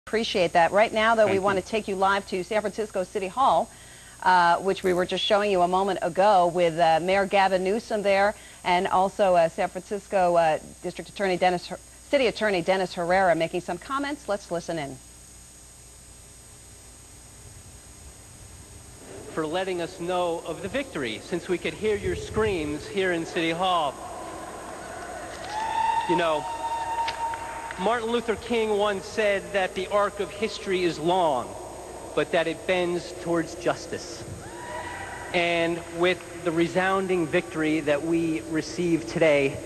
Appreciate that. Right now, though, we want to take you live to San Francisco City Hall, which we were just showing you a moment ago with Mayor Gavin Newsom there, and also San Francisco City Attorney Dennis Herrera making some comments. Let's listen in. For letting us know of the victory, since we could hear your screams here in City Hall. You know, Martin Luther King once said that the arc of history is long, but that it bends towards justice. And with the resounding victory that we received today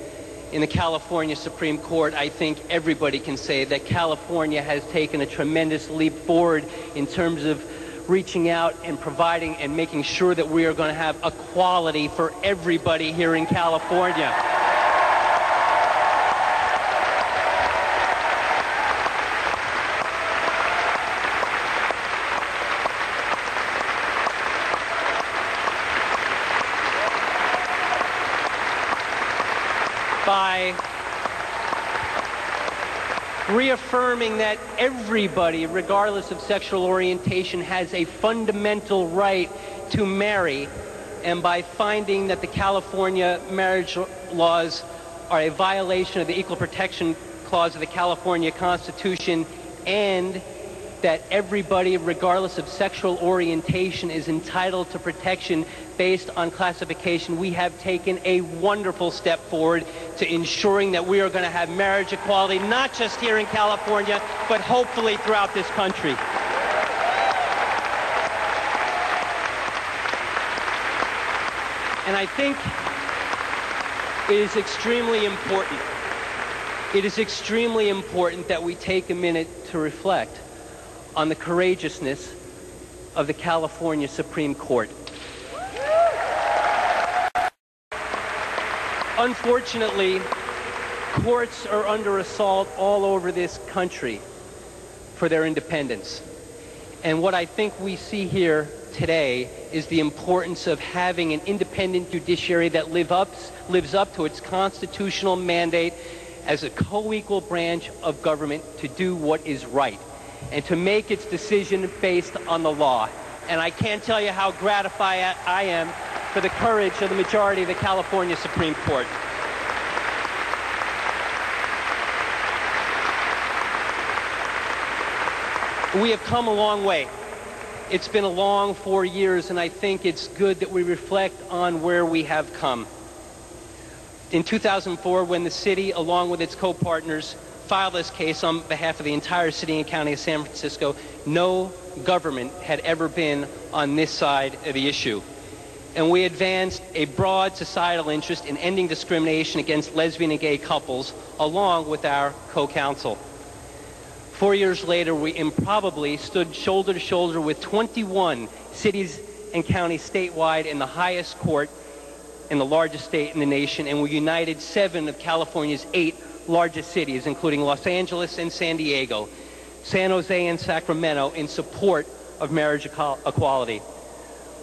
in the California Supreme Court, I think everybody can say that California has taken a tremendous leap forward in terms of reaching out and providing and making sure that we are going to have equality for everybody here in California. By reaffirming that everybody, regardless of sexual orientation, has a fundamental right to marry, and by finding that the California marriage laws are a violation of the Equal Protection Clause of the California Constitution, and that everybody, regardless of sexual orientation, is entitled to protection based on classification, we have taken a wonderful step forward to ensuring that we are going to have marriage equality, not just here in California, but hopefully throughout this country. And I think it is extremely important. It is extremely important that we take a minute to reflect on the courageousness of the California Supreme Court. Unfortunately, courts are under assault all over this country for their independence. And what I think we see here today is the importance of having an independent judiciary that lives up to its constitutional mandate as a co-equal branch of government to do what is right and to make its decision based on the law. And I can't tell you how gratified I am for the courage of the majority of the California Supreme Court. We have come a long way. It's been a long 4 years, and I think it's good that we reflect on where we have come. In 2004, when the city, along with its co-partners, filed this case on behalf of the entire city and county of San Francisco, no government had ever been on this side of the issue. And we advanced a broad societal interest in ending discrimination against lesbian and gay couples, along with our co-counsel. 4 years later, we improbably stood shoulder to shoulder with 21 cities and counties statewide in the highest court in the largest state in the nation, and we united 7 of California's 8 largest cities, including Los Angeles and San Diego, San Jose and Sacramento, in support of marriage equality.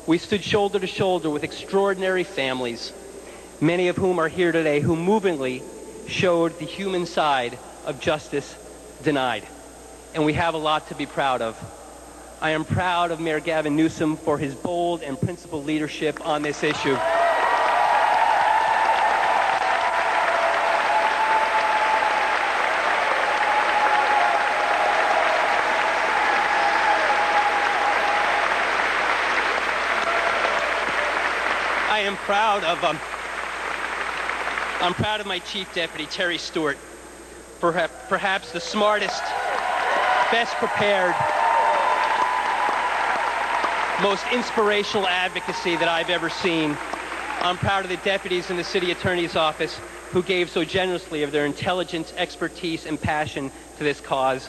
We stood shoulder to shoulder with extraordinary families, many of whom are here today, who movingly showed the human side of justice denied. And we have a lot to be proud of. I am proud of Mayor Gavin Newsom for his bold and principled leadership on this issue. I'm proud of my Chief Deputy, Terry Stewart, for perhaps the smartest, best prepared, most inspirational advocacy that I've ever seen. I'm proud of the deputies in the City Attorney's Office who gave so generously of their intelligence, expertise, and passion to this cause.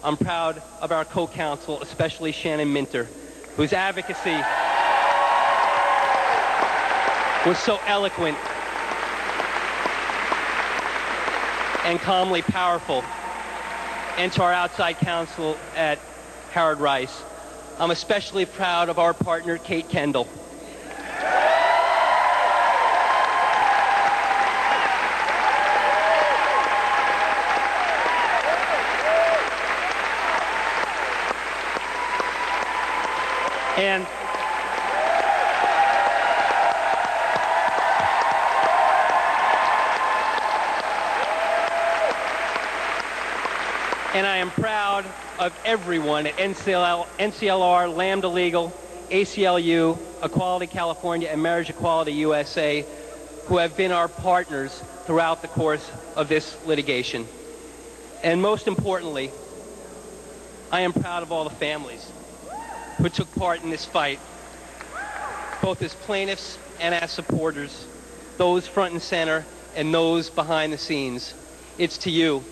I'm proud of our co-counsel, especially Shannon Minter, whose advocacy was so eloquent and calmly powerful, and to our outside counsel at Howard Rice. I'm especially proud of our partner, Kate Kendall. And I am proud of everyone at NCLR, Lambda Legal, ACLU, Equality California, and Marriage Equality USA, who have been our partners throughout the course of this litigation. And most importantly, I am proud of all the families who took part in this fight, both as plaintiffs and as supporters, those front and center and those behind the scenes. It's to you.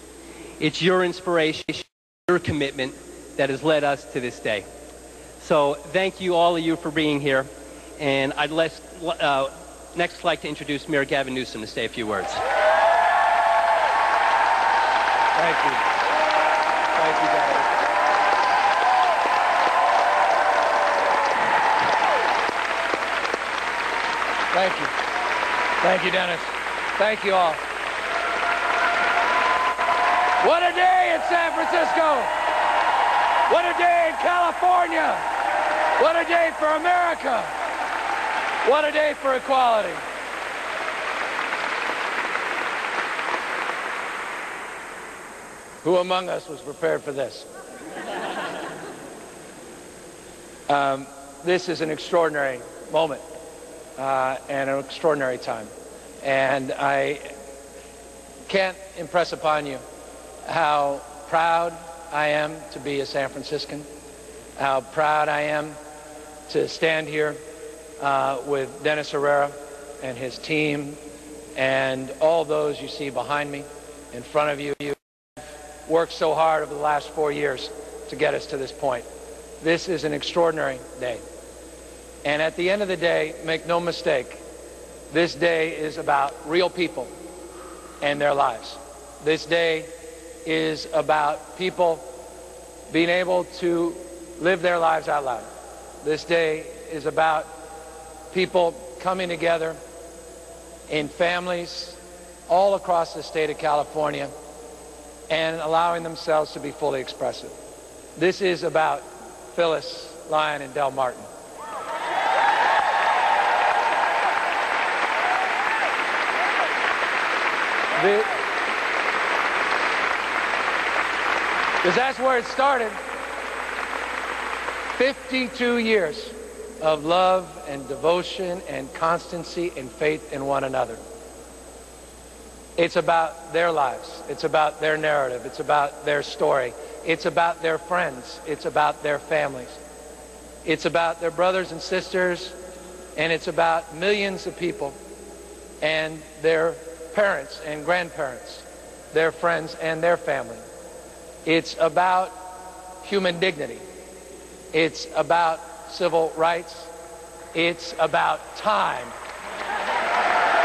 It's your inspiration, your commitment that has led us to this day. So thank you, all of you, for being here. And I'd next like to introduce Mayor Gavin Newsom to say a few words. Thank you. Thank you, Gavin. Thank you. Thank you, Dennis. Thank you all. What a day in San Francisco. What a day in California. What a day for America. What a day for equality. Who among us was prepared for this? This is an extraordinary moment and an extraordinary time. And I can't impress upon you how proud I am to be a San Franciscan, how proud I am to stand here with Dennis Herrera and his team and all those you see behind me, in front of you. You worked so hard over the last 4 years to get us to this point. This is an extraordinary day. And at the end of the day, make no mistake, this day is about real people and their lives. This day is about people being able to live their lives out loud. This day is about people coming together in families all across the state of California and allowing themselves to be fully expressive. This is about Phyllis, Lyon, and Del Martin. Because that's where it started. 52 years of love and devotion and constancy and faith in one another. It's about their lives. It's about their narrative. It's about their story. It's about their friends. It's about their families. It's about their brothers and sisters, and it's about millions of people and their parents and grandparents, their friends and their family. It's about human dignity. It's about civil rights. It's about time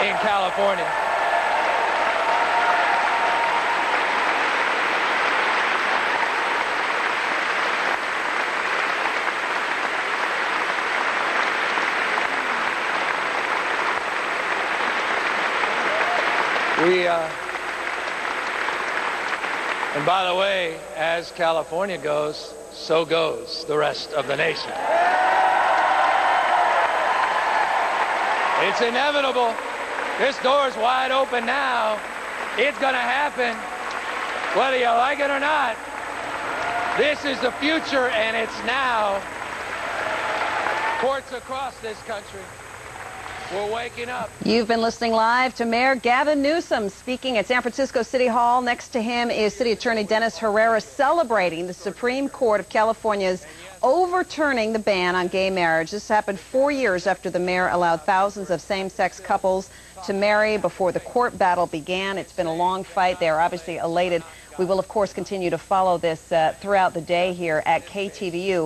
in California. And by the way, as California goes, so goes the rest of the nation. It's inevitable. This door's wide open now. It's going to happen, whether you like it or not. This is the future, and it's now. Courts across this country, we're waking up. You've been listening live to Mayor Gavin Newsom speaking at San Francisco City Hall. Next to him is City Attorney Dennis Herrera celebrating the Supreme Court of California's overturning the ban on gay marriage. This happened 4 years after the mayor allowed thousands of same-sex couples to marry before the court battle began. It's been a long fight. They are obviously elated. We will, of course, continue to follow this throughout the day here at KTVU.